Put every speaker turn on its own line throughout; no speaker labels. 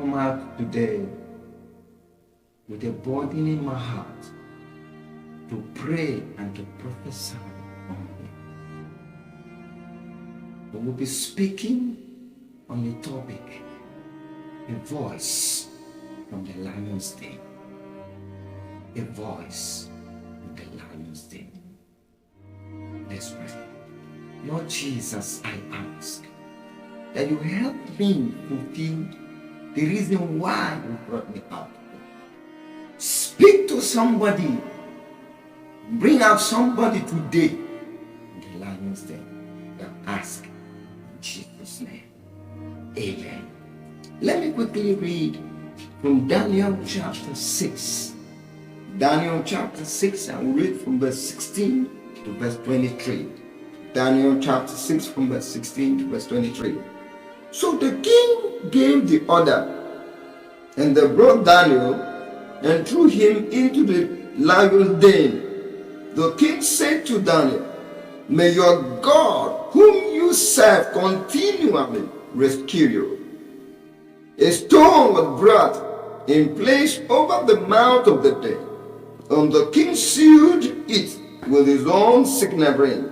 come out today with a burden in my heart to pray and to prophesy on you. We will be speaking on the topic, a voice from the lion's den. A voice from the lion's den. Let's pray. Lord Jesus, I ask that you help me fulfill the reason why you brought me out. Speak to somebody. Bring out somebody today in the lion's den. I ask in Jesus' name. Amen. Let me quickly read from Daniel chapter 6. Daniel chapter 6, I will read from verse 16 to verse 23. Daniel chapter 6 from verse 16 to verse 23. So the king gave the order, and they brought Daniel and threw him into the lion's den. The king said to Daniel, "May your God, whom you serve, continually rescue you." A stone was brought in place over the mouth of the den, and the king sealed it with his own signet ring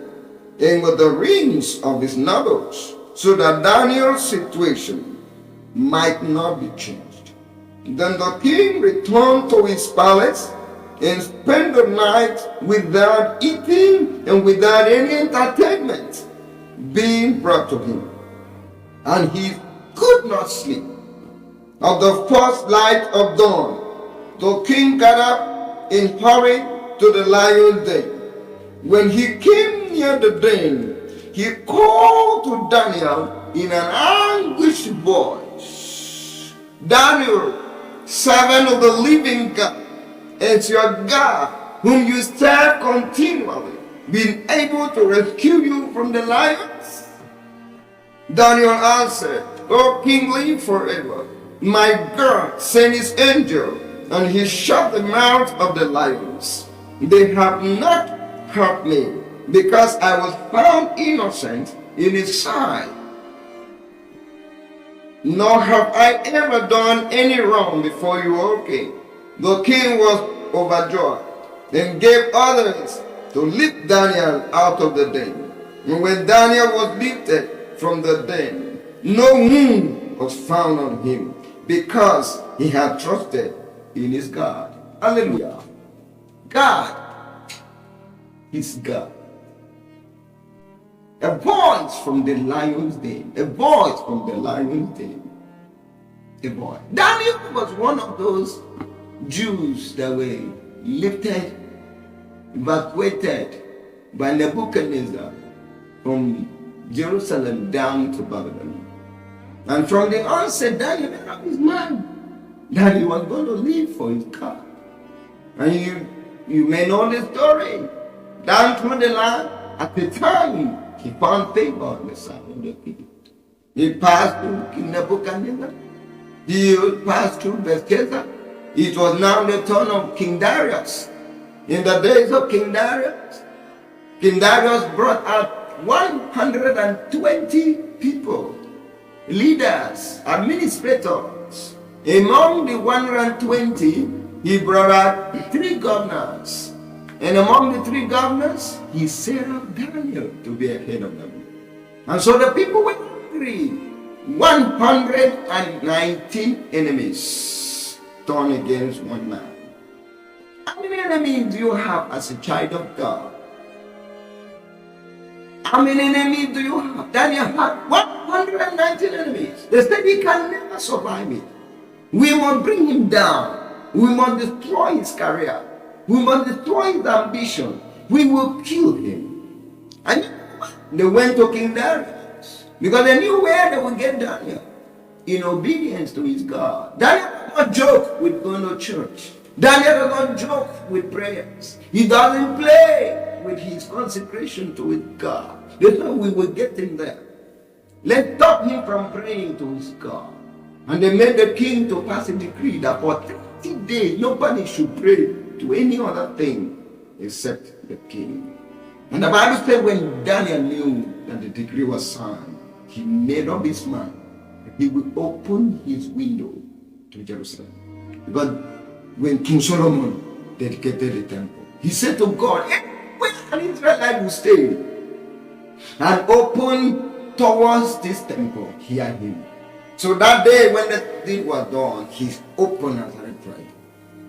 and with the rings of his nobles, so that Daniel's situation might not be changed. Then the king returned to his palace and spent the night without eating and without any entertainment being brought to him, and he could not sleep. At the first light of dawn, the king got up and hurried to the lion's den. When he came near the den, he called to Daniel in an anguished voice, "Daniel, servant of the living God, it's your God, whom you serve continually, been able to rescue you from the lions?" Daniel answered, "O king, live forever. My God sent his angel, and he shut the mouth of the lions. They have not hurt me, because I was found innocent in his sight. Nor have I ever done any wrong before you, O king." The king was overjoyed and gave orders to lift Daniel out of the den. And when Daniel was lifted from the den, no wound was found on him, because he had trusted in his God. Hallelujah. God is God. A voice from the lion's den. A voice from the lion's den. A voice. Daniel was one of those Jews that were lifted, evacuated by Nebuchadnezzar from Jerusalem down to Babylon. And from the onset, Daniel made up his mind that he was going to live for his God. And you may know the story. Down through the line, at the time, he found favor in the sight of the king. He passed through King Nebuchadnezzar. He passed through Belshazzar. It was now the turn of King Darius. In the days of King Darius brought out 120 people, leaders, administrators. Among the 120, he brought out 3 governors. And among the 3 governors, he set up Daniel to be a head of them. And so the people were angry. 119 enemies turned against one man. How many enemies do you have as a child of God? How many enemies do you have? Daniel had 119 enemies. They said he can never survive it. We must bring him down. We must destroy his career. We must destroy his ambition. We will kill him. And they went to King Darius because they knew where they would get Daniel. In obedience to his God. Daniel does not joke with going to church. Daniel does not joke with prayers. He doesn't play with his consecration to his God. They know we will get him there. Let's stop him from praying to his God. And they made the king to pass a decree that for 30 days nobody should pray to any other thing except the king. And the Bible said when Daniel knew that the decree was signed, he made up his mind that he would open his window to Jerusalem. Because when King Solomon dedicated the temple, he said to God, "Where an Israelite will stay and open towards this temple, hear him." So that day when the deed was done, he opened as I prayed.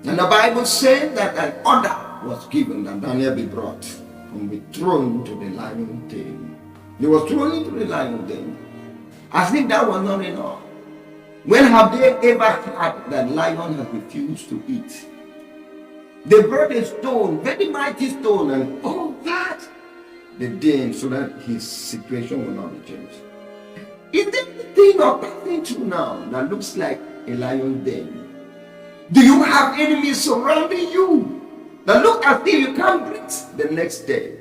And the Bible said that an order was given that Daniel be brought and be thrown into the lion den. He was thrown into the lion den. As if that was not enough. When have they ever had that lion has refused to eat? They brought a stone, very mighty stone, and all that they did so that his situation will not be changed. Is there anything or passing through now that looks like a lion den? Do you have enemies surrounding you that look as if you can't breathe the next day?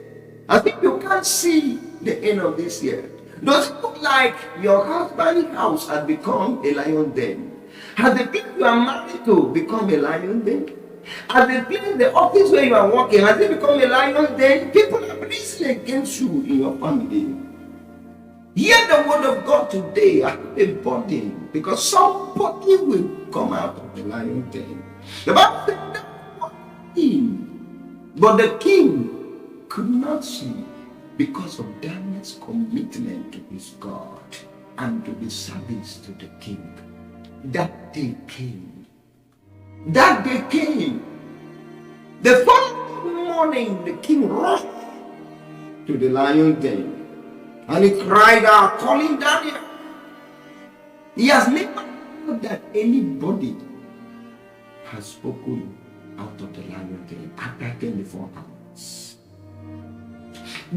As if you can't see the end of this year? Does it look like your husband's house has become a lion den? Has the people you are married to become a lion den? Has the place, the office where you are working, has it become a lion den? People are reasoning against you in your family. Hear the word of God today as a burden, because somebody will come out of the lion den. The Bible said that was king, but the king could not see because of Daniel's commitment to his God and to the service to the king. That day came. That day came. The following morning, the king rushed to the lion den. And he cried out, calling Daniel. He has never heard that anybody has spoken out of the lion den after 24 hours.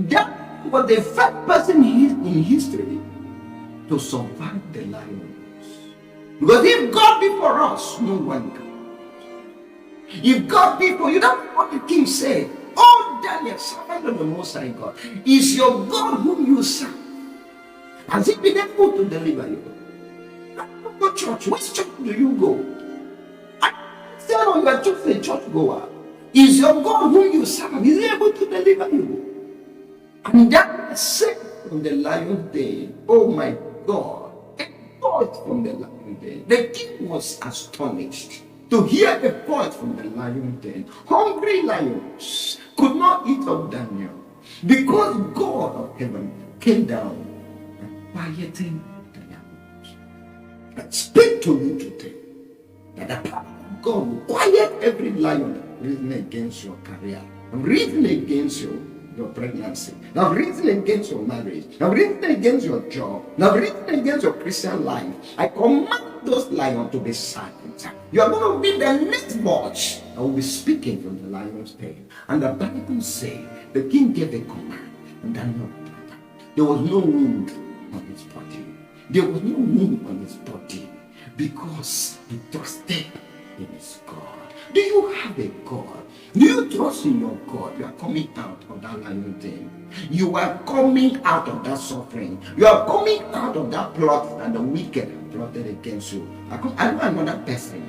That was the first person in history to survive the lions. Because if God be for us, no one can. If God be for you, that's what the king said. Oh, Daniel, servant of the Most High God, is your God whom you serve, has he been able to deliver you? What church? Which church do you go? I said, oh, you are just a church goer. Is your God whom you serve, is he able to deliver you? And that said from the lion den, oh my God, a voice from the lion den. The king was astonished to hear a voice from the lion den. Hungry lions could not eat up Daniel because God of heaven came down and quieted the lions. I speak to you today that the power of God will quiet every lion reasoning against your career, reasoning against your pregnancy, now reason against your marriage, now reason against your job, now reason against your Christian life. I command those lions to be silent. You are going to be the next voice. I will be speaking from the lion's den. And the Bible says the king gave a command, and Daniel, there was no wound on his body. There was no wound on his body because he trusted in his God. Do you have a God? Do you trust in your God? You are coming out of that lion den. You are coming out of that suffering. You are coming out of that plot that the wicked have plotted against you. I know another person.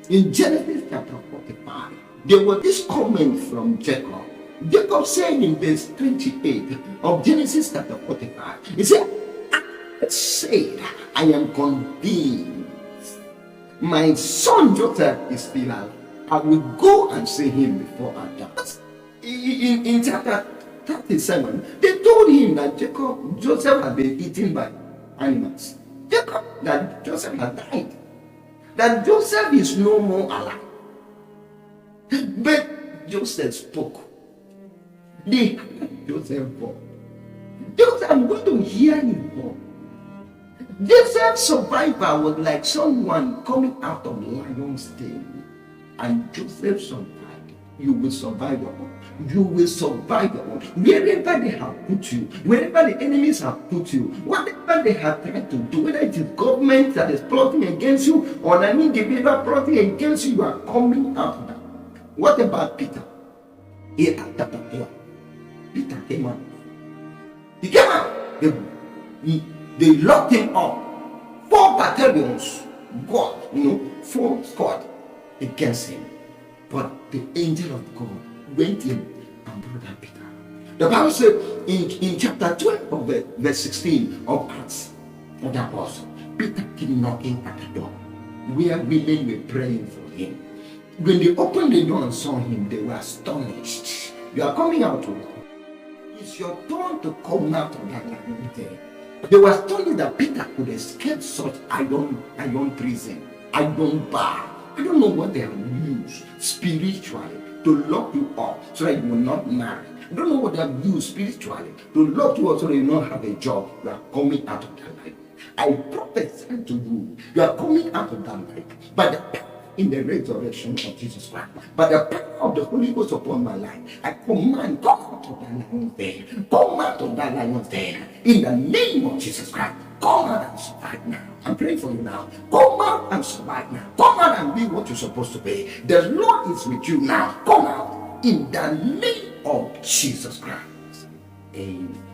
In Genesis chapter 45, there was this comment from Jacob. Jacob said in verse 28 of Genesis chapter 45, he said, I said, I am convinced my son Joseph is still alive. I will go and see him before I die. In chapter 37, they told him that Joseph had been eaten by animals. That Joseph had died. That Joseph is no more alive. But Joseph spoke. They heard Joseph's voice. Joseph, I'm going to hear his voice. Joseph's survival was like someone coming out of the lion's den, and Joseph survived. You will survive your own. You will survive your own. Wherever they have put you, wherever the enemies have put you, whatever they have tried to do, whether it is government that is plotting against you or an individual plotting against you, you are coming out of that. What about Peter? He had chapter 12. Peter came out. He came out. They locked him up. 4 battalions, God, fought against him. But the angel of God went in and brought out Peter. The Bible said in chapter 12 of verse 16 of Acts of the Apostle, Peter kept knocking at the door, where women were praying for him. When they opened the door and saw him, they were astonished. You are coming out. It's your turn to come out of that lion there. They were astonished that Peter could escape such iron prison, iron bar. I don't know what they have used spiritually to lock you up so that you will not marry. I don't know what they have used spiritually to lock you up so that you will not have a job. You are coming out of that life. I prophesy to you, you are coming out of that life by the power in the resurrection of Jesus Christ, by the power of the Holy Ghost upon my life. I command, come out of that lion's den, come out of that lion's den, in the name of Jesus Christ. Come out and survive now. I'm praying for you now. Come out and survive now. Come out and be what you're supposed to be. The Lord is with you now. Come out in the name of Jesus Christ. Amen.